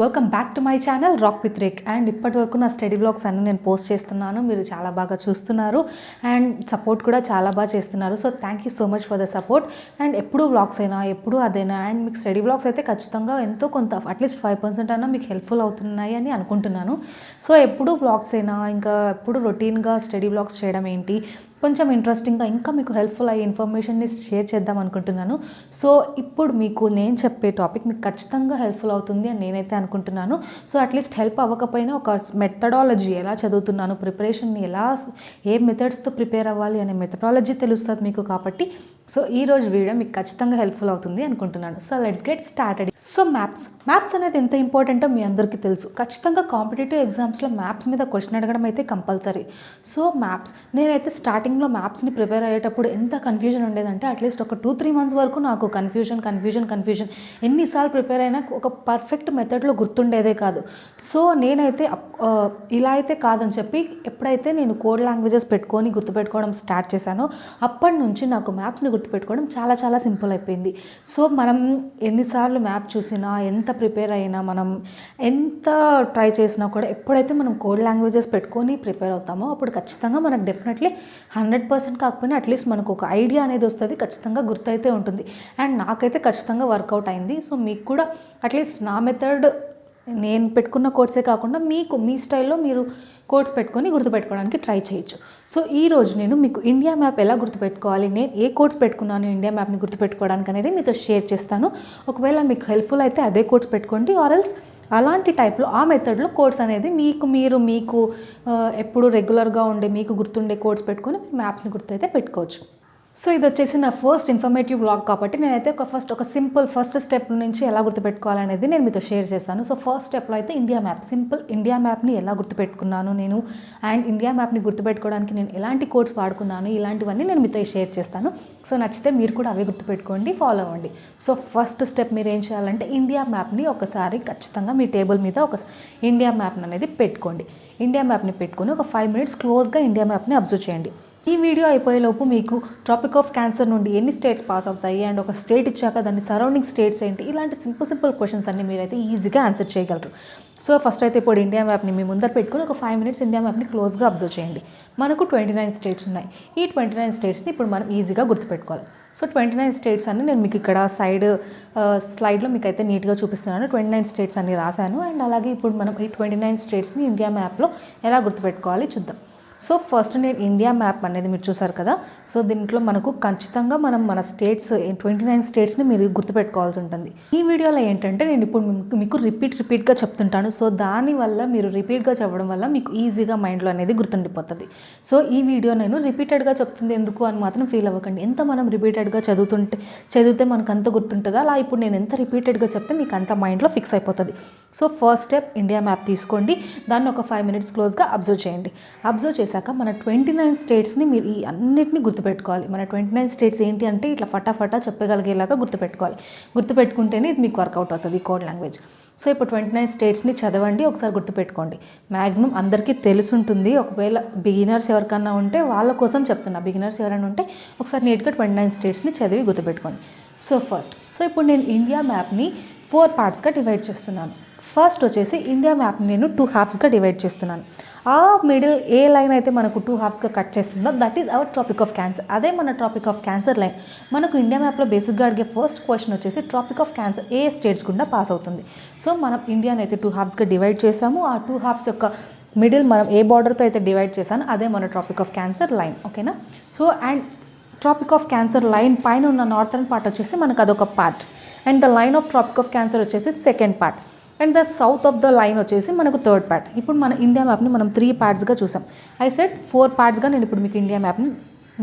Welcome back to my channel rock with rake. And ఇప్పటి వరకు నా స్టడీ బ్లాగ్స్ అన్ని నేను పోస్ట్ చేస్తున్నాను. మీరు చాలా బాగా చూస్తున్నారు అండ్ సపోర్ట్ కూడా చాలా బాగా చేస్తున్నారు. So thank you so much for the support. And ఎప్పుడు బ్లాగ్స్ అయినా ఎప్పుడు అదైనా అండ్ మీకు స్టడీ బ్లాగ్స్ అయితే ఖచ్చితంగా ఎంతో కొంత అట్లీస్ట్ 5% అయినా మీకు హెల్ప్ఫుల్ అవుతున్నాయి అని అనుకుంటున్నాను. సో ఎప్పుడు బ్లాగ్స్ అయినా ఇంకా ఎప్పుడు రొటీన్గా స్టడీ బ్లాగ్స్ చేయడం ఏంటి, కొంచెం ఇంట్రెస్టింగ్గా ఇంకా మీకు హెల్ప్ఫుల్ అయ్యే ఇన్ఫర్మేషన్ని షేర్ చేద్దాం అనుకుంటున్నాను. సో ఇప్పుడు మీకు నేను చెప్పే టాపిక్ మీకు ఖచ్చితంగా హెల్ప్ఫుల్ అవుతుంది అని నేనైతే అనుకుంటున్నాను. సో అట్లీస్ట్ హెల్ప్ అవ్వకపోయినా ఒక మెథడాలజీ ఎలా చదువుతున్నాను, ప్రిపరేషన్ని ఎలా ఏ మెథడ్స్తో ప్రిపేర్ అవ్వాలి అనే మెథడాలజీ తెలుస్తుంది మీకు. కాబట్టి సో ఈరోజు వీడియో మీకు ఖచ్చితంగా హెల్ప్ఫుల్ అవుతుంది అనుకుంటున్నాను. So let's get started. So maths అనేది ఎంత ఇంపార్టెంటో మీ అందరికీ తెలుసు. ఖచ్చితంగా కాంపిటేటివ్ ఎగ్జామ్స్లో మ్యాథ్స్ మీద క్వశ్చన్ అడగడం అయితే కంపల్సరీ. సో నేనైతే స్టార్టింగ్లో మ్యాథ్స్ని ప్రిపేర్ అయ్యేటప్పుడు ఎంత కన్ఫ్యూజన్ ఉండేదంటే అట్లీస్ట్ ఒక 2-3 మంత్స్ వరకు నాకు కన్ఫ్యూజన్ ఎన్నిసార్లు ప్రిపేర్ అయినా ఒక పర్ఫెక్ట్ మెథడ్లో గుర్తుండేదే కాదు. సో నేనైతే ఇలా అయితే కాదని చెప్పి ఎప్పుడైతే నేను కోడ్ లాంగ్వేజెస్ పెట్టుకొని గుర్తుపెట్టుకోవడం స్టార్ట్ చేశానో అప్పటి నుంచి నాకు మ్యాథ్స్ని గుర్తుపెట్టుకోవడం చాలా చాలా సింపుల్ అయిపోయింది. సో మనం ఎన్నిసార్లు మ్యాప్ చూసినా, ఎంత ప్రిపేర్ అయినా, మనం ఎంత ట్రై చేసినా కూడా ఎప్పుడైతే మనం కోడ్ లాంగ్వేజెస్ పెట్టుకొని ప్రిపేర్ అవుతామో అప్పుడు ఖచ్చితంగా మనకు డెఫినెట్లీ 100% కాకపోయినా అట్లీస్ట్ మనకు ఒక ఐడియా అనేది వస్తుంది, ఖచ్చితంగా గుర్తయితే ఉంటుంది. అండ్ నాకైతే ఖచ్చితంగా వర్కౌట్ అయింది. సో మీకు కూడా అట్లీస్ట్ నా మెథడ్ నేను పెట్టుకున్న కోడ్సే కాకుండా మీకు మీ స్టైల్లో మీరు కోడ్స్ పెట్టుకొని గుర్తుపెట్టుకోవడానికి ట్రై చేయొచ్చు. సో ఈరోజు నేను మీకు ఇండియా మ్యాప్ ఎలా గుర్తుపెట్టుకోవాలి, నేను ఏ కోడ్స్ పెట్టుకున్నాను ఇండియా మ్యాప్ని గుర్తుపెట్టుకోవడానికి అనేది మీతో షేర్ చేస్తాను. ఒకవేళ మీకు హెల్ప్ఫుల్ అయితే అదే కోడ్స్ పెట్టుకోండి, ఆర్ఎల్స్ అలాంటి టైప్లో ఆ మెథడ్లో కోడ్స్ అనేది మీకు ఎప్పుడు రెగ్యులర్గా ఉండే మీకు గుర్తుండే కోడ్స్ పెట్టుకొని మ్యాప్స్ని గుర్తయితే పెట్టుకోవచ్చు. సో ఇది వచ్చేసి నా ఫస్ట్ ఇన్ఫర్మేటివ్ బ్లాగ్ కాబట్టి నేనైతే ఒక సింపుల్ ఫస్ట్ స్టెప్ నుంచి ఎలా గుర్తుపెట్టుకోవాలనేది నేను మీతో షేర్ చేస్తాను. సో ఫస్ట్ స్టెప్లో అయితే ఇండియా మ్యాప్, సింపుల్ ఇండియా మ్యాప్ని ఎలా గుర్తుపెట్టుకున్నాను నేను అండ్ ఇండియా మ్యాప్ని గుర్తుపెట్టుకోవడానికి నేను ఎలాంటి కోడ్స్ వాడుకున్నాను, ఇలాంటివన్నీ నేను మీతో షేర్ చేస్తాను. సో నచ్చితే మీరు కూడా అవే గుర్తుపెట్టుకోండి, ఫాలో అవ్వండి. సో ఫస్ట్ స్టెప్ మీరు ఏం చేయాలంటే ఇండియా మ్యాప్ని ఒకసారి ఖచ్చితంగా మీ టేబుల్ మీద ఒక ఇండియా మ్యాప్ అనేది పెట్టుకోండి. ఇండియా మ్యాప్ని పెట్టుకొని ఒక 5 minutes క్లోజ్గా ఇండియా మ్యాప్ని అబ్జర్వ్ చేయండి. ఈ వీడియో అయిపోయేలోపు మీకు ట్రాపిక్ ఆఫ్ క్యాన్సర్ నుండి ఎన్ని స్టేట్స్ పాస్ అవుతాయి అండ్ ఒక స్టేట్ ఇచ్చాక దాని సరౌండింగ్ స్టేట్స్ ఏంటి, ఇలాంటి సింపుల్ క్వశ్చన్స్ అన్ని మీరైతే ఈజీగా ఆన్సర్ చేయగలరు. సో ఫస్ట్ అయితే ఇప్పుడు ఇండియా మ్యాప్ని మీ ముందర పెట్టుకుని ఒక 5 minutes ఇండియా మ్యాప్ని క్లోజ్గా అబ్జర్వ్ చేయండి. మనకు 29 స్టేట్స్ ఉన్నాయి. ఈ 29 స్టేట్స్ని ఇప్పుడు మనం ఈజీగా గుర్తుపెట్టుకోవాలి. సో 29 స్టేట్స్ అన్ని నేను మీకు ఇక్కడ స్లైడ్లో మీకు అయితే నీట్గా చూపిస్తున్నాను. 29 స్టేట్స్ అన్ని రాశాను. అండ్ అలాగే ఇప్పుడు మనం ఈ 29 స్టేట్స్ని ఇండియా మ్యాప్లో ఎలా గుర్తుపెట్టుకోవాలి చూద్దాం. సో ఫస్ట్ నేను ఇండియా మ్యాప్ అనేది మీరు చూసారు కదా. సో దీంట్లో మనకు ఖచ్చితంగా మన స్టేట్స్ 29 స్టేట్స్ని మీరు గుర్తుపెట్టుకోవాల్సి ఉంటుంది. ఈ వీడియోలో ఏంటంటే నేను ఇప్పుడు మీకు రిపీట్గా చెప్తుంటాను. సో దానివల్ల మీరు రిపీట్గా చెప్పడం వల్ల మీకు ఈజీగా మైండ్లో అనేది గుర్తుండిపోతుంది. సో ఈ వీడియో నేను రిపీటెడ్గా చెప్తుంది ఎందుకు అని మాత్రం ఫీల్ అవ్వకండి. ఎంత మనం రిపీటెడ్గా చదివితే మనకు అంత గుర్తుంటుందో అలా ఇప్పుడు నేను ఎంత రిపీటెడ్గా చెప్తే మీకు అంత మైండ్లో ఫిక్స్ అయిపోతుంది. So first step India map తీసుకోండి, దాన్ని ఒక 5 minutes క్లోజ్గా అబ్జర్వ్ చేయండి. అబ్జర్వ్ చేశాక మన 29 స్టేట్స్ని మీరు ఈ అన్నిటిని గుర్తుపెట్టుకోవాలి. మన 29 స్టేట్స్ ఏంటి అంటే ఇట్లా ఫటాఫటా చెప్పగలిగేలాగా గుర్తుపెట్టుకోవాలి. గుర్తుపెట్టుకుంటేనే ఇది మీకు వర్కౌట్ అవుతుంది కోడ్ లాంగ్వేజ్. సో ఇప్పుడు 29 స్టేట్స్ని చదవండి, ఒకసారి గుర్తుపెట్టుకోండి. మ్యాక్సిమం అందరికీ తెలుసుంటుంది. ఒకవేళ బిగినర్స్ ఎవరికన్నా ఉంటే వాళ్ళ కోసం చెప్తున్నా. బిగినర్స్ ఎవరైనా ఉంటే ఒకసారి నీట్గా 29 స్టేట్స్ని చదివి గుర్తుపెట్టుకోండి. సో ఇప్పుడు నేను ఇండియా మ్యాప్ని 4 partsగా డివైడ్ చేస్తున్నాను. ఫస్ట్ వచ్చేసి ఇండియా మ్యాప్ని నేను 2 halvesగా డివైడ్ చేస్తున్నాను. ఆ మిడిల్ ఏ లైన్ అయితే మనకు 2 halvesగా కట్ చేస్తుందో that is our tropic of cancer. అదే మన ట్రాపిక్ ఆఫ్ క్యాన్సర్ లైన్. మనకు ఇండియా మ్యాప్లో బేసిక్గా అడిగే ఫస్ట్ క్వశ్చన్ వచ్చేసి ట్రాపిక్ ఆఫ్ క్యాన్సర్ ఏ స్టేట్స్ గుండా పాస్ అవుతుంది. సో మనం ఇండియాని అయితే 2 halvesగా డివైడ్ చేసాము. ఆ 2 halves యొక్క మిడిల్ మనం ఏ బార్డర్తో అయితే డివైడ్ చేశానో అదే మన ట్రాపిక్ ఆఫ్ క్యాన్సర్ లైన్. ఓకేనా. So and tropic of cancer line పైన ఉన్న నార్థన్ పార్ట్ వచ్చేసి మనకు అదొక part and the line of tropic of cancer వచ్చేసి second part and the south of the line వచ్చేసి మనకు థర్డ్ పార్ట్. ఇప్పుడు మన ఇండియా మ్యాప్ని మనం 3 partsగా చూసాం. ఐ సెడ్ 4 partsగా నేను ఇప్పుడు మీకు ఇండియా మ్యాప్ని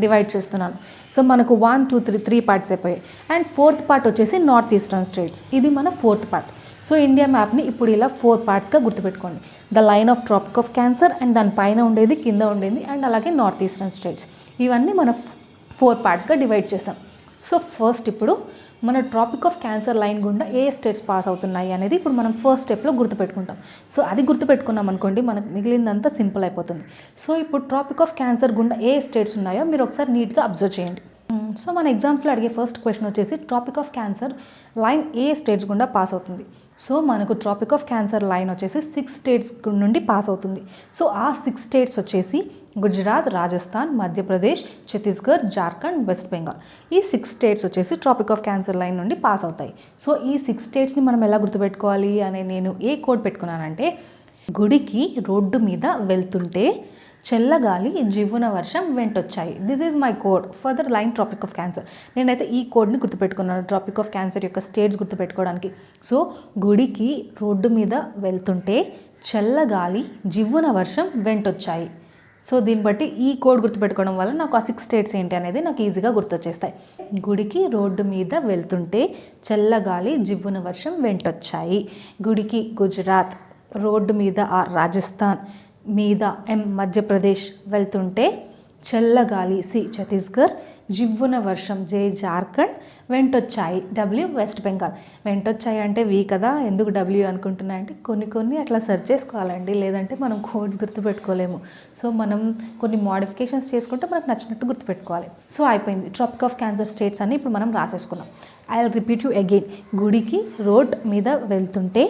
డివైడ్ చేస్తున్నాను. సో మనకు 1, 2, 3 parts అయిపోయాయి. అండ్ 4th part వచ్చేసి నార్త్ ఈస్టర్న్ స్టేట్స్, ఇది మన 4th part. సో ఇండియా మ్యాప్ని ఇప్పుడు ఇలా 4 partsగా గుర్తుపెట్టుకోండి. The line of tropic of cancer and దాని పైన ఉండేది, కింద ఉండేది అండ్ అలాగే నార్త్ ఈస్టర్న్ స్టేట్స్, ఇవన్నీ మనం 4 partsగా డివైడ్ చేసాం. సో ఫస్ట్ ఇప్పుడు మన ట్రాపిక్ ఆఫ్ క్యాన్సర్ లైన్ గుండా ఏ స్టేట్స్ పాస్ అవుతున్నాయి అనేది ఇప్పుడు మనం ఫస్ట్ స్టెప్లో గుర్తుపెట్టుకుంటాం. సో అది గుర్తుపెట్టుకున్నాం అనుకోండి మనకు మిగిలిందంతా సింపుల్ అయిపోతుంది. సో ఇప్పుడు ట్రాపిక్ ఆఫ్ క్యాన్సర్ గుండా ఏ స్టేట్స్ ఉన్నాయో మీరు ఒకసారి నీట్గా అబ్జర్వ్ చేయండి. సో మన ఎగ్జామ్స్లో అడిగే ఫస్ట్ క్వశ్చన్ వచ్చేసి ట్రాపిక్ ఆఫ్ క్యాన్సర్ లైన్ ఏ స్టేట్స్ గుండా పాస్ అవుతుంది. సో మనకు ట్రాపిక్ ఆఫ్ క్యాన్సర్ లైన్ వచ్చేసి 6 స్టేట్స్ నుండి పాస్ అవుతుంది. సో ఆ 6 స్టేట్స్ వచ్చేసి గుజరాత్, రాజస్థాన్, మధ్యప్రదేశ్, ఛత్తీస్గఢ్, జార్ఖండ్, వెస్ట్ బెంగాల్. ఈ 6 స్టేట్స్ వచ్చేసి ట్రాపిక్ ఆఫ్ క్యాన్సర్ లైన్ నుండి పాస్ అవుతాయి. సో ఈ 6 స్టేట్స్ని మనం ఎలా గుర్తుపెట్టుకోవాలి అనే నేను ఏ కోడ్ పెట్టుకున్నానంటే, గుడికి రోడ్డు మీద వెళ్తుంటే చల్లగాలి జివ్వున వర్షం వెంటొచ్చాయి. This is my code for the line tropic of cancer. నేనైతే ఈ కోడ్ని గుర్తుపెట్టుకున్నాను ట్రాపిక్ ఆఫ్ క్యాన్సర్ యొక్క స్టేట్స్ గుర్తుపెట్టుకోవడానికి. సో గుడికి రోడ్డు మీద వెళ్తుంటే చల్లగాలి జివ్వున వర్షం వెంటొచ్చాయి. సో దీన్ని బట్టి ఈ కోడ్ గుర్తుపెట్టుకోవడం వల్ల నాకు ఆ 6 స్టేట్స్ ఏంటి అనేది నాకు ఈజీగా గుర్తొచ్చేస్తాయి. గుడికి రోడ్డు మీద వెళ్తుంటే చల్లగాలి జివ్వున వర్షం వెంటొచ్చాయి. గుడికి గుజరాత్, రోడ్డు మీద రాజస్థాన్, మీద మధ్యప్రదేశ్, వెళ్తుంటే చల్లగాలి ఛత్తీస్గఢ్, జివ్వున వర్షం జార్ఖండ్, వెంటొచ్చాయి వెస్ట్ బెంగాల్. వెంటొచ్చాయి అంటే వి కదా, ఎందుకు డబ్ల్యూ అనుకుంటున్నా అంటే కొన్ని అట్లా సెర్చ్ చేసుకోవాలండి, లేదంటే మనం కోడ్స్ గుర్తుపెట్టుకోలేము. సో మనం కొన్ని మోడిఫికేషన్స్ చేసుకుంటే మనకు నచ్చినట్టు గుర్తుపెట్టుకోవాలి. సో అయిపోయింది ట్రాపిక్ ఆఫ్ క్యాన్సర్ స్టేట్స్ అని ఇప్పుడు మనం రాసేసుకున్నాం. I will repeat you again. గుడికి రోడ్ మీద వెళ్తుంటే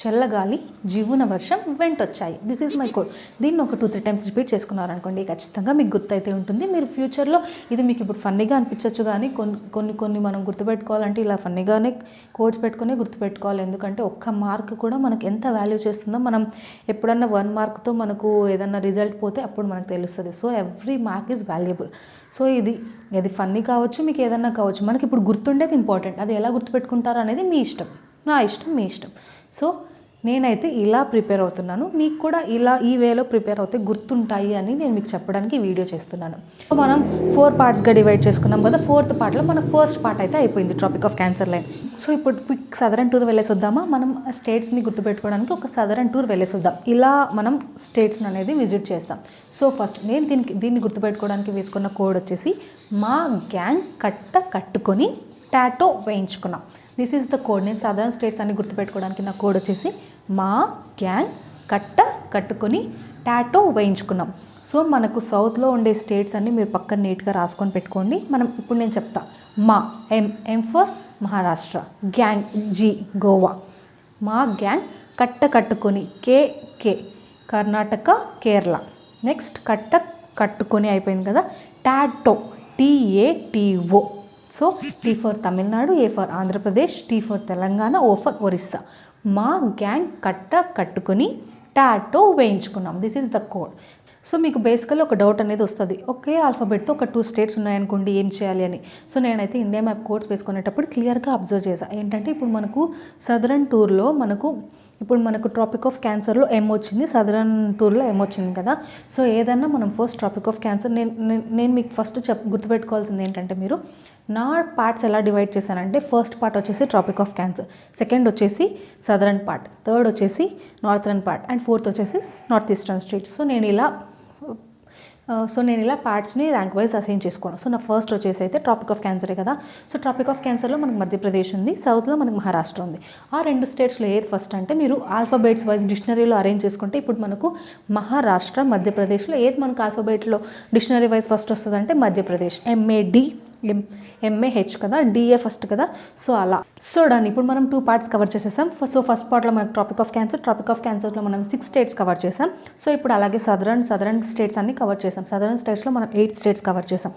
చల్లగాలి జివ్వున వర్షం వెంటొచ్చాయి. This is my code. దీన్ని ఒక 2-3 టైమ్స్ రిపీట్ చేసుకున్నారనుకోండి ఖచ్చితంగా మీకు గుర్తయితే ఉంటుంది. మీరు ఫ్యూచర్లో ఇది మీకు ఇప్పుడు ఫన్నీగా అనిపించవచ్చు, కానీ కొన్ని మనం గుర్తుపెట్టుకోవాలంటే ఇలా ఫన్నీగానే కోడ్స్ పెట్టుకునే గుర్తుపెట్టుకోవాలి. ఎందుకంటే ఒక్క మార్క్ కూడా మనకు ఎంత వాల్యూ చేస్తుందో, మనం ఎప్పుడన్నా 1 మార్క్తో మనకు ఏదన్నా రిజల్ట్ పోతే అప్పుడు మనకు తెలుస్తుంది. So every mark is valuable. So ఇది ఫన్నీ కావచ్చు, మీకు ఏదన్నా కావచ్చు, మనకి ఇప్పుడు గుర్తుండేది ఇంపార్టెంట్. అది ఎలా గుర్తుపెట్టుకుంటారో అనేది మీ ఇష్టం, నా ఇష్టం, మీ ఇష్టం. సో నేనైతే ఇలా ప్రిపేర్ అవుతున్నాను, మీకు కూడా ఈ వేలో ప్రిపేర్ అవుతే గుర్తుంటాయి అని నేను మీకు చెప్పడానికి వీడియో చేస్తున్నాను. సో మనం 4 పార్ట్స్గా డివైడ్ చేసుకున్నాం కదా. 4th పార్ట్లో మన ఫస్ట్ పార్ట్ అయితే అయిపోయింది tropic of cancer line. So ఇప్పుడు క్విక్ సదరన్ టూర్ వెళ్ళేసి వద్దామా. మనం స్టేట్స్ని గుర్తుపెట్టుకోవడానికి ఒక సదరన్ టూర్ వెళ్ళేసి వద్దాం. ఇలా మనం స్టేట్స్ని అనేది విజిట్ చేస్తాం. సో ఫస్ట్ నేను దీన్ని గుర్తుపెట్టుకోవడానికి వేసుకున్న కోడ్ వచ్చేసి మా గ్యాంగ్ కట్టుకొని టాటో వేయించుకున్నాం. This is the code. నేను సదరన్ స్టేట్స్ అన్ని గుర్తుపెట్టుకోవడానికి నా కోడ్ వచ్చేసి మా గ్యాంగ్ కట్టుకొని టాటో వేయించుకున్నాం. సో మనకు సౌత్లో ఉండే స్టేట్స్ అన్ని మీరు పక్కన నీట్గా రాసుకొని పెట్టుకోండి. ఇప్పుడు నేను చెప్తా. మా M for Maharashtra, gang G Goa, మా గ్యాంగ్ కట్టుకొని కే కర్ణాటక, కేరళ. నెక్స్ట్ కట్టుకొని అయిపోయింది కదా. Tattoo TATO. So T for Tamil Nadu, A for Andhra Pradesh, T for Telangana, O for Orissa. మా గ్యాంగ్ కట్టుకొని టాటో వేయించుకున్నాం. This is the code. So మీకు బేసికల్లీ ఒక డౌట్ అనేది వస్తుంది, ఒకే ఆల్ఫాబెట్తో ఒక 2 స్టేట్స్ ఉన్నాయనుకోండి ఏం చేయాలి అని. సో నేనైతే ఇండియా మ్యాప్ కోడ్స్ వేసుకునేటప్పుడు క్లియర్గా అబ్జర్వ్ చేశాను. ఏంటంటే ఇప్పుడు మనకు సదరన్ టూర్లో మనకు ట్రాపిక్ ఆఫ్ క్యాన్సర్లో M వచ్చింది, సదరన్ టూర్లో M వచ్చింది కదా. సో ఏదన్నా మనం ఫస్ట్ ట్రాపిక్ ఆఫ్ క్యాన్సర్ నేను మీకు ఫస్ట్ గుర్తుపెట్టుకోవాల్సింది ఏంటంటే, మీరు నా పార్ట్స్ ఎలా డివైడ్ చేశానంటే, ఫస్ట్ పార్ట్ వచ్చేసి ట్రాపిక్ ఆఫ్ క్యాన్సర్, సెకండ్ వచ్చేసి సదరన్ పార్ట్, థర్డ్ వచ్చేసి నార్థరన్ పార్ట్, అండ్ ఫోర్త్ వచ్చేసి నార్త్ ఈస్టర్న్ స్టేట్స్. సో నేను ఇలా పార్ట్స్ని ర్యాంక్ వైజ్ అసైన్ చేసుకోను. సో నా ఫస్ట్ వచ్చేసి అయితే ట్రాపిక్ ఆఫ్ క్యాన్సరే కదా. సో ట్రాపిక్ ఆఫ్ క్యాన్సర్లో మనకు మధ్యప్రదేశ్ ఉంది, సౌత్లో మనకు మహారాష్ట్ర ఉంది. ఆ 2 స్టేట్స్లో ఏది ఫస్ట్ అంటే, మీరు ఆల్ఫాబెట్స్ వైజ్ డిక్షనరీలో అరేంజ్ చేసుకుంటే ఇప్పుడు మనకు మహారాష్ట్ర, మధ్యప్రదేశ్లో ఏది మనకు ఆల్ఫాబెట్లో డిక్షనరీ వైజ్ ఫస్ట్ వస్తుంది అంటే మధ్యప్రదేశ్. MAH కదా, DA ఫస్ట్ కదా. సో అలా. So done. ఇప్పుడు మనం 2 పార్ట్స్ కవర్ చేసేసాం. సో ఫస్ట్ పార్ట్లో మనకు ట్రాపిక్ ఆఫ్ క్యాన్సర్లో మనం 6 స్టేట్స్ కవర్ చేసాం. సో ఇప్పుడు అలాగే సదరన్ స్టేట్స్ అన్ని కవర్ చేసాం. సదరన్ స్టేట్స్లో మనం 8 స్టేట్స్ కవర్ చేసాం.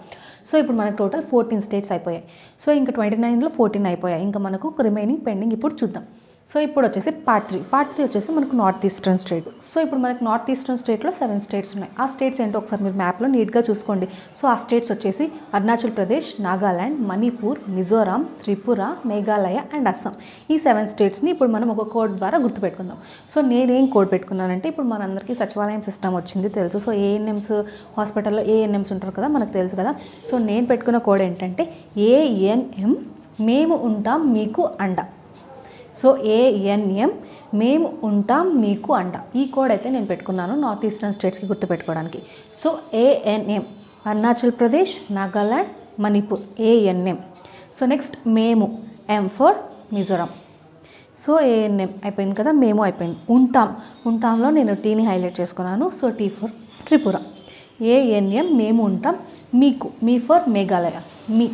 సో ఇప్పుడు మనకు టోటల్ 14 స్టేట్స్ అయిపోయాయి. సో ఇంకా 29లో 14 అయిపోయాయి. ఇంకా మనకు రిమైనింగ్ పెండింగ్ ఇప్పుడు చూద్దాం. సో ఇప్పుడు వచ్చేసి పార్ట్ 3 వచ్చేసి మనకు నార్త్ ఈస్టర్న్ స్టేట్. సో ఇప్పుడు మనకు నార్త్ ఈస్టర్న్ స్టేట్లో 7 స్టేట్స్ ఉన్నాయి. ఆ స్టేట్స్ ఏంటో ఒకసారి మీరు మ్యాప్లో నీట్గా చూసుకోండి. సో ఆ స్టేట్స్ వచ్చేసి అరుణాచల్ ప్రదేశ్, నాగాల్యాండ్, మణిపూర్, మిజోరాం, త్రిపుర, మేఘాలయ అండ్ అస్సాం. ఈ 7 స్టేట్స్ని ఇప్పుడు మనం ఒక కోడ్ ద్వారా గుర్తుపెట్టుకుందాం. సో నేనేం కోడ్ పెట్టుకున్నానంటే, ఇప్పుడు మనందరికీ సచివాలయం సిస్టమ్ వచ్చింది తెలుసు. సో ANMs హాస్పిటల్లో ANMs ఉంటారు కదా, మనకు తెలుసు కదా. సో నేను పెట్టుకున్న కోడ్ ఏంటంటే ANM మేము ఉంటాం మీకు అండ. సో ANM మేము ఉంటాం మీకు అంట. ఈ కోడ్ అయితే నేను పెట్టుకున్నాను నార్త్ ఈస్టర్న్ స్టేట్స్కి గుర్తుపెట్టుకోవడానికి. So ANM Arunachal Pradesh, Nagaland, Manipur, ANM. So next మేము M for Mizoram. So ANM అయిపోయింది కదా, మేము అయిపోయింది. ఉంటాంలో నేను Tని హైలైట్ చేసుకున్నాను. So T for Tripura. ANM మేము ఉంటాం మీకు, మీ ఫర్ మేఘాలయ. మీ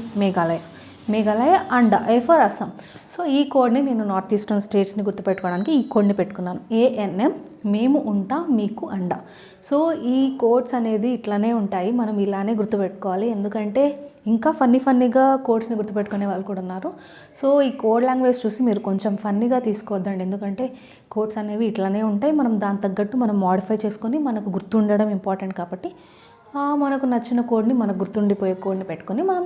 Meghalaya and A for Assam. So ఈ కోడ్ని నేను నార్త్ ఈస్టర్న్ స్టేట్స్ని గుర్తుపెట్టుకోవడానికి ఈ కోడ్ని పెట్టుకున్నాను. ANM మేము ఉంటాం మీకు అండ. సో ఈ కోడ్స్ అనేది ఇట్లానే ఉంటాయి, మనం ఇలానే గుర్తుపెట్టుకోవాలి. ఎందుకంటే ఇంకా ఫన్నీగా కోడ్స్ని గుర్తుపెట్టుకునే వాళ్ళు కూడా ఉన్నారు. సో ఈ కోడ్ లాంగ్వేజ్ చూసి మీరు కొంచెం ఫన్నీగా తీసుకోవద్దండి, ఎందుకంటే కోడ్స్ అనేవి ఇట్లానే ఉంటాయి. మనం దాని తగ్గట్టు మనం మోడిఫై చేసుకొని మనకు గుర్తుండడం ఇంపార్టెంట్ కాబట్టి మనకు నచ్చిన కోడ్ని, మనకు గుర్తుండిపోయే కోడ్ని పెట్టుకొని మనం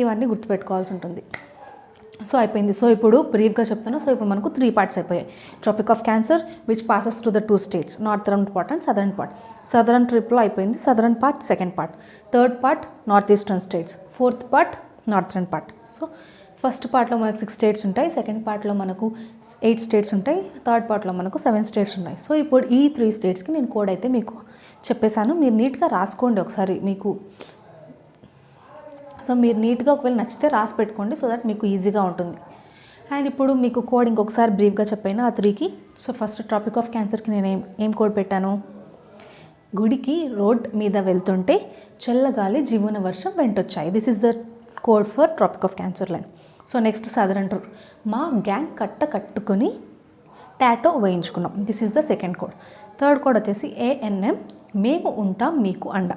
ఇవన్నీ గుర్తుపెట్టుకోవాల్సి ఉంటుంది. సో అయిపోయింది. సో ఇప్పుడు బ్రీఫ్గా చెప్తాను. సో ఇప్పుడు మనకు 3 పార్ట్స్ అయిపోయాయి. Tropic of cancer which passes through the 2 states, northern part and southern part. Southern ట్రిప్లో అయిపోయింది. Southern part second part. Third part north eastern states. Fourth part northern part. So first పార్ట్లో మనకు 6 states ఉంటాయి, second పార్ట్లో మనకు 8 states ఉంటాయి, third పార్ట్లో మనకు 7 స్టేట్స్ ఉన్నాయి. సో ఇప్పుడు ఈ 3 స్టేట్స్కి నేను కోడ్ అయితే మీకు చెప్పేశాను. మీరు నీట్గా రాసుకోండి ఒకసారి మీకు. సో మీరు నీట్గా ఒకవేళ నచ్చితే రాసి పెట్టుకోండి, సో దట్ మీకు ఈజీగా ఉంటుంది. అండ్ ఇప్పుడు మీకు కోడ్ ఇంకొకసారి బ్రీఫ్గా చెప్పాను ఆ 3కి. సో ఫస్ట్ ట్రాపిక్ ఆఫ్ క్యాన్సర్కి నేను ఏం కోడ్ పెట్టాను, గుడికి రోడ్ మీద వెళ్తుంటే చల్లగాలి జీవన వర్షం వెంటొచ్చాయి. This is the code for tropic of cancer line. So next southern tour, మా గ్యాంగ్ కట్టుకొని టాటో వేయించుకున్నాం. This is the second code. Third code వచ్చేసి ANM మేము ఉంటాం మీకు అండ.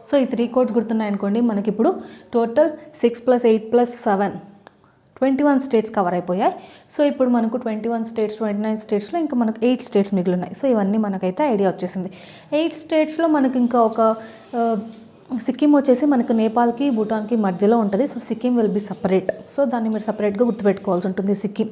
సో ఈ 3 కోడ్స్ గుర్తున్నాయనుకోండి, మనకి ఇప్పుడు టోటల్ 6 + 8 + 7 21 స్టేట్స్ కవర్ అయిపోయాయి. సో ఇప్పుడు మనకు 21 స్టేట్స్ 29 స్టేట్స్లో ఇంకా మనకు 8 స్టేట్స్ మిగిలినాయి. సో ఇవన్నీ మనకైతే ఐడియా వచ్చేసింది. 8 స్టేట్స్లో మనకి ఇంకా ఒక సిక్కిం వచ్చేసి మనకు నేపాల్కి భూటాన్కి మధ్యలో ఉంటుంది. So Sikkim will be separate. So దాన్ని మీరు సపరేట్గా గుర్తుపెట్టుకోవాల్సి ఉంటుంది సిక్కిం.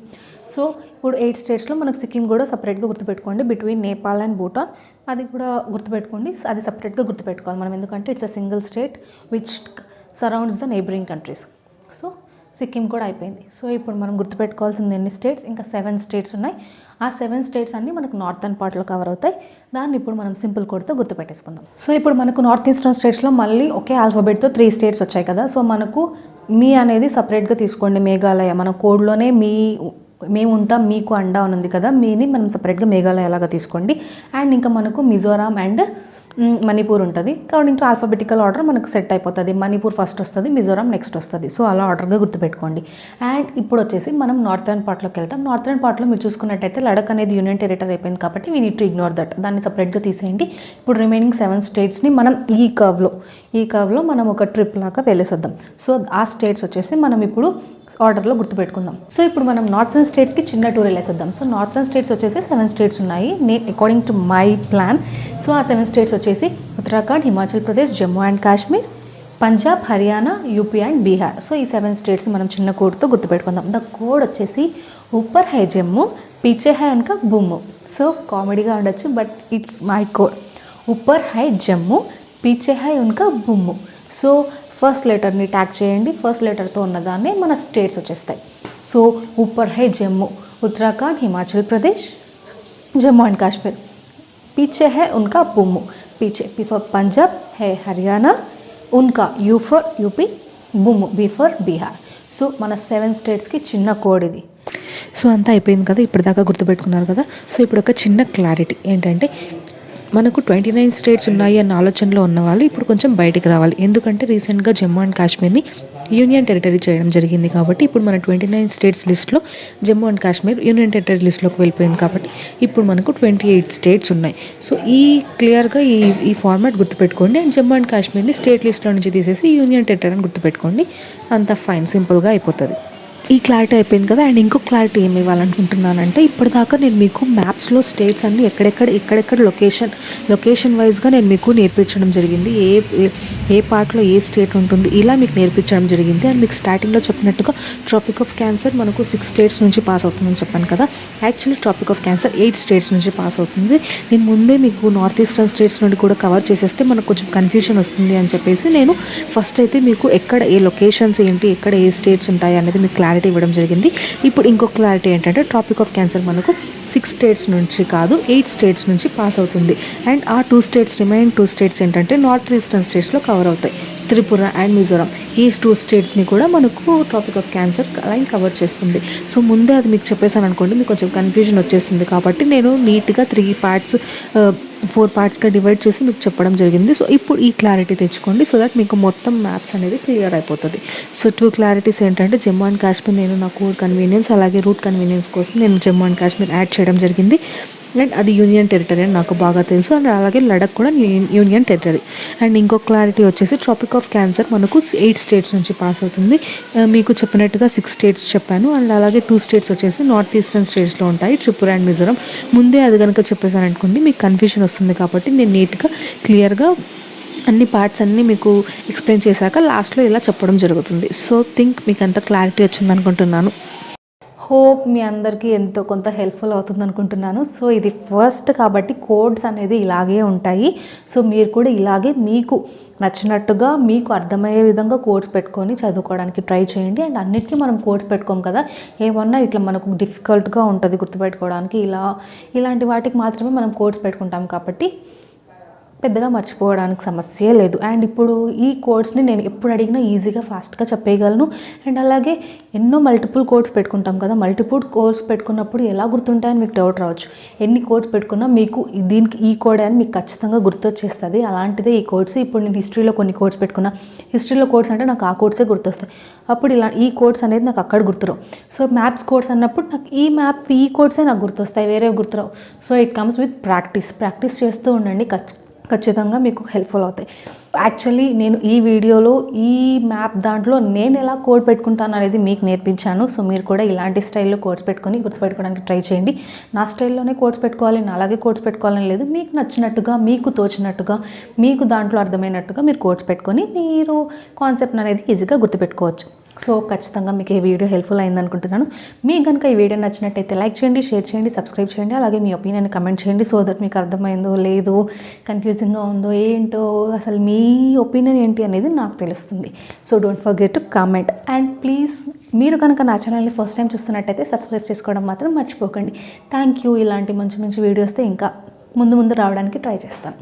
సో ఇప్పుడు 8 స్టేట్స్లో మనకు సిక్కిం కూడా సపరేట్గా గుర్తుపెట్టుకోండి. బిట్వీన్ నేపాల్ అండ్ భూటాన్ అది కూడా గుర్తుపెట్టుకోండి. అది సపరేట్గా గుర్తుపెట్టుకోవాలి మనం, ఎందుకంటే it's a single state which surrounds the neighbouring countries. So Sikkim కూడా అయిపోయింది. సో ఇప్పుడు మనం గుర్తుపెట్టుకోవాల్సింది ఎన్ని స్టేట్స్, ఇంకా 7 స్టేట్స్ ఉన్నాయి. ఆ 7 స్టేట్స్ అన్నీ మనకు నార్థన్ పార్ట్లో కవర్ అవుతాయి. దాన్ని ఇప్పుడు మనం సింపుల్ కోడ్తో గుర్తుపెట్టేసుకుందాం. సో ఇప్పుడు మనకు నార్త్ ఈస్టర్న్ స్టేట్స్లో మళ్ళీ ఒకే ఆల్ఫాబెట్తో 3 స్టేట్స్ వచ్చాయి కదా. సో మనకు మీ అనేది సపరేట్గా తీసుకోండి. మేఘాలయ మన కోడ్లోనే మేము ఉంటాం మీకు అండా అని ఉంది కదా, మీని మనం సపరేట్గా మేఘాలయ లాగా తీసుకోండి. అండ్ ఇంకా మనకు మిజోరాం అండ్ మణిపూర్ ఉంటుంది. అకార్డింగ్ టు ఆల్ఫాబెటికల్ ఆర్డర్ మనకు సెట్ అయిపోతుంది. మణిపూర్ ఫస్ట్ వస్తుంది, మిజోరాం నెక్స్ట్ వస్తుంది. సో అలా ఆర్డర్గా గుర్తుపెట్టుకోండి. అండ్ ఇప్పుడు వచ్చేసి మనం నార్థర్న్ పార్ట్లోకి వెళ్తాం. నార్థర్న్ పార్ట్లో మీరు చూసుకున్నట్టయితే లడక్ అనేది యూనియన్ టెరిటరీ అయిపోయింది కాబట్టి we need to ignore that, దాన్ని సపరేట్గా తీసేయండి. ఇప్పుడు రిమైనింగ్ 7 స్టేట్స్ని మనం ఈ కర్వ్లో మనం ఒక ట్రిప్ లాగా వెళ్ళేసొద్దాం. సో ఆ స్టేట్స్ వచ్చేసి మనం ఇప్పుడు ఆర్డర్లో గుర్తుపెట్టుకుందాం. సో ఇప్పుడు మనం నార్థర్న్ స్టేట్స్కి చిన్న టూర్ వెళ్ళేసొద్దాం. సో నార్థర్న్ స్టేట్స్ వచ్చేసి 7 స్టేట్స్ ఉన్నాయి according to my plan. So ఆ 7 స్టేట్స్ వచ్చేసి Uttarakhand, Himachal Pradesh, Jammu and Kashmir, Punjab, Haryana, UP and Bihar. So ఈ 7 స్టేట్స్ మనం చిన్న కోడ్తో గుర్తుపెట్టుకుందాం. ద కోడ్ వచ్చేసి ఊపర్ హై జమ్మూ, పీచే హై ఉన్కా బుమ్ము. సో కామెడీగా ఉండొచ్చు బట్ ఇట్స్ మై కోడ్. ఊపర్ హై జమ్మూ, పీచే హై ఉన్కా బుమ్ము. సో ఫస్ట్ లెటర్ని ట్యాగ్ చేయండి. ఫస్ట్ లెటర్తో ఉన్నదాన్ని మన స్టేట్స్ వచ్చేస్తాయి. సో ఊపర్ హై జమ్మూ, ఉత్తరాఖండ్, హిమాచల్ ప్రదేశ్, జమ్మూ అండ్ కాశ్మీర్. पीछे है उनका बुम्मू, पीछे पी फॉर पंजाब, है हरियाणा, उनका यू फॉर यूपी, बुम्मू बी फॉर बिहार. సో మన 7 స్టేట్స్కి చిన్న కోడ్ ఇది. సో అంతా అయిపోయింది కదా, ఇప్పటిదాకా గుర్తుపెట్టుకున్నారు కదా. సో ఇప్పుడు ఒక చిన్న క్లారిటీ ఏంటంటే, మనకు 29 స్టేట్స్ ఉన్నాయి అన్న ఆలోచనలో ఉన్నవాళ్ళు ఇప్పుడు కొంచెం బయటికి రావాలి. ఎందుకంటే రీసెంట్గా జమ్మూ అండ్ కాశ్మీర్ని యూనియన్ టెరిటరీ చేయడం జరిగింది కాబట్టి ఇప్పుడు మన 29 స్టేట్స్ లిస్ట్లో Jammu and Kashmir union territory లిస్ట్లోకి వెళ్ళిపోయింది కాబట్టి ఇప్పుడు మనకు 28 స్టేట్స్ ఉన్నాయి. సో క్లియర్గా ఈ ఫార్మాట్ గుర్తుపెట్టుకోండి. అండ్ జమ్మూ అండ్ కాశ్మీర్ని స్టేట్ లిస్ట్లో నుంచి తీసేసి యూనియన్ టెరిటరీ అని గుర్తుపెట్టుకోండి. అంత ఫైన్, సింపుల్గా అయిపోతుంది. ఈ క్లారిటీ అయిపోయింది కదా. అండ్ ఇంకో క్లారిటీ ఏమి ఇవ్వాలనుకుంటున్నానంటే, ఇప్పటిదాకా నేను మీకు మ్యాప్స్లో స్టేట్స్ అన్ని ఎక్కడెక్కడ లొకేషన్ వైజ్గా నేను మీకు నేర్పించడం జరిగింది. ఏ పార్ట్లో ఏ స్టేట్ ఉంటుంది ఇలా మీకు నేర్పించడం జరిగింది. అండ్ మీకు స్టార్టింగ్లో చెప్పినట్టుగా ట్రాపిక్ ఆఫ్ క్యాన్సర్ మనకు 6 స్టేట్స్ నుంచి పాస్ అవుతుందని చెప్పాను కదా. Actually tropic of cancer 8 states నుంచి పాస్ అవుతుంది. నేను ముందే మీకు నార్త్ ఈస్టర్న్ స్టేట్స్ నుండి కూడా కవర్ చేసేస్తే మనకు కొంచెం కన్ఫ్యూషన్ వస్తుంది అని చెప్పేసి నేను ఫస్ట్ అయితే మీకు ఎక్కడ ఏ లొకేషన్స్ ఏంటి, ఎక్కడ ఏ స్టేట్స్ ఉంటాయి అనేది మీకు క్లారిటీ ఇవ్వడం జరిగింది. ఇప్పుడు ఇంకో క్లారిటీ ఏంటంటే, ట్రాపిక్ ఆఫ్ క్యాన్సర్ మనకు 6 స్టేట్స్ నుంచి కాదు 8 స్టేట్స్ నుంచి పాస్ అవుతుంది. అండ్ ఆ 2 స్టేట్స్ రిమైనింగ్ 2 స్టేట్స్ ఏంటంటే నార్త్ ఈస్టర్న్ స్టేట్స్లో కవర్ అవుతాయి. త్రిపుర అండ్ మిజోరాం, ఈ 2 స్టేట్స్ని కూడా మనకు tropic of cancer line cover చేస్తుంది. సో ముందే అది మీకు చెప్పేసాను అనుకోండి, మీకు కొంచెం కన్ఫ్యూజన్ వచ్చేస్తుంది. కాబట్టి నేను నీట్గా 3 పార్ట్స్ 4 పార్ట్స్గా డివైడ్ చేసి మీకు చెప్పడం జరిగింది. సో ఇప్పుడు ఈ క్లారిటీ తెచ్చుకోండి సో దట్ మీకు మొత్తం మ్యాప్స్ అనేది క్లియర్ అయిపోతుంది. సో 2 క్లారిటీస్ ఏంటంటే జమ్మూ అండ్ కాశ్మీర్ నేను నా కోర్ కన్వీనియన్స్ అలాగే రూట్ కన్వీనియన్స్ కోసం నేను జమ్మూ అండ్ కాశ్మీర్ యాడ్ చేయడం జరిగింది. అండ్ అది యూనియన్ టెరిటరీ అని నాకు బాగా తెలుసు. అండ్ అలాగే లడక్ కూడా యూనియన్ టెరిటరీ. అండ్ ఇంకో క్లారిటీ వచ్చేసి ట్రాపిక్ ఆఫ్ క్యాన్సర్ మనకు 8 స్టేట్స్ నుంచి పాస్ అవుతుంది. మీకు చెప్పినట్టుగా 6 స్టేట్స్ చెప్పాను. అండ్ అలాగే 2 స్టేట్స్ వచ్చేసి నార్త్ ఈస్టర్న్ స్టేట్స్లో ఉంటాయి, త్రిపుర అండ్ మిజోరం. ముందే అది కనుక చెప్పేసాను అనుకోండి మీకు కన్ఫ్యూషన్ వస్తుంది. కాబట్టి నేను నీట్గా క్లియర్గా అన్ని పార్ట్స్ అన్నీ మీకు ఎక్స్ప్లెయిన్ చేశాక లాస్ట్లో ఇలా చెప్పడం జరుగుతుంది. సో థింక్ మీకు అంత క్లారిటీ వచ్చింది అనుకుంటున్నాను. హోప్ మీ అందరికీ ఎంతో కొంత హెల్ప్ఫుల్ అవుతుంది అనుకుంటున్నాను. సో ఇది ఫస్ట్ కాబట్టి కోడ్స్ అనేది ఇలాగే ఉంటాయి. సో మీరు కూడా ఇలాగే మీకు నచ్చినట్టుగా మీకు అర్థమయ్యే విధంగా కోడ్స్ పెట్టుకొని చదువుకోవడానికి ట్రై చేయండి. అండ్ అన్నిటికీ మనం కోడ్స్ పెట్టుకోం కదా, ఏమన్నా ఇట్లా మనకు డిఫికల్ట్గా ఉంటుంది గుర్తుపెట్టుకోవడానికి, ఇలాంటి వాటికి మాత్రమే మనం కోడ్స్ పెట్టుకుంటాం కాబట్టి పెద్దగా మర్చిపోవడానికి సమస్య లేదు. అండ్ ఇప్పుడు ఈ కోడ్స్ని నేను ఎప్పుడు అడిగినా ఈజీగా ఫాస్ట్గా చెప్పేయగలను. అండ్ అలాగే ఎన్నో మల్టిపుల్ కోడ్స్ పెట్టుకుంటాం కదా, మల్టిపుల్ కోడ్స్ పెట్టుకున్నప్పుడు ఎలా గుర్తుంటాయని మీకు డౌట్ రావచ్చు. ఎన్ని కోడ్స్ పెట్టుకున్నా మీకు దీనికి ఈ కోడ్ అని మీకు ఖచ్చితంగా గుర్తొచ్చేస్తుంది. అలాంటిదే ఈ కోడ్స్. ఇప్పుడు నేను హిస్టరీలో కొన్ని కోడ్స్ పెట్టుకున్నా, హిస్టరీలో కోడ్స్ అంటే నాకు ఆ కోడ్సే గుర్తొస్తాయి. అప్పుడు ఇలా ఈ కోడ్స్ అనేది నాకు అక్కడ గుర్తురావు. సో మ్యాప్స్ కోడ్స్ అన్నప్పుడు నాకు ఈ కోడ్సే నాకు గుర్తొస్తాయి, వేరే గుర్తురావు. So it comes with practice చేస్తూ ఉండండి, ఖచ్చితంగా మీకు హెల్ప్ఫుల్ అవుతాయి. యాక్చువల్లీ నేను ఈ వీడియోలో ఈ మ్యాప్ దాంట్లో నేను ఎలా కోడ్ పెట్టుకుంటాను అనేది మీకు నేర్పించాను. సో మీరు కూడా ఇలాంటి స్టైల్లో కోడ్స్ పెట్టుకొని గుర్తుపెట్టుకోవడానికి ట్రై చేయండి. నా స్టైల్లోనే కోడ్స్ పెట్టుకోవాలి, నా అలాగే కోడ్స్ పెట్టుకోవాలని లేదు. మీకు నచ్చినట్టుగా, మీకు తోచినట్టుగా, మీకు దాంట్లో అర్థమైనట్టుగా మీరు కోడ్స్ పెట్టుకొని మీరు కాన్సెప్ట్ అనేది ఈజీగా గుర్తుపెట్టుకోవచ్చు. సో ఖచ్చితంగా మీకు ఈ వీడియో హెల్ప్ఫుల్ అయింది అనుకుంటున్నాను. మీకు కనుక ఈ వీడియో నచ్చినట్టయితే లైక్ చేయండి, షేర్ చేయండి, సబ్స్క్రైబ్ చేయండి. అలాగే మీ ఒపీనియన్ కమెంట్ చేయండి. సో దట్ మీకు అర్థమైందో లేదో, కన్ఫ్యూజింగ్గా ఉందో ఏంటో, అసలు మీ ఒపీనియన్ ఏంటి అనేది నాకు తెలుస్తుంది. So don't forget to comment. And please మీరు కనుక నా ఛానల్ని ఫస్ట్ టైం చూస్తున్నట్టయితే సబ్స్క్రైబ్ చేసుకోవడం మాత్రం మర్చిపోకండి. Thank you. ఇలాంటి మంచి వీడియోస్తే ఇంకా ముందు రావడానికి ట్రై చేస్తాను.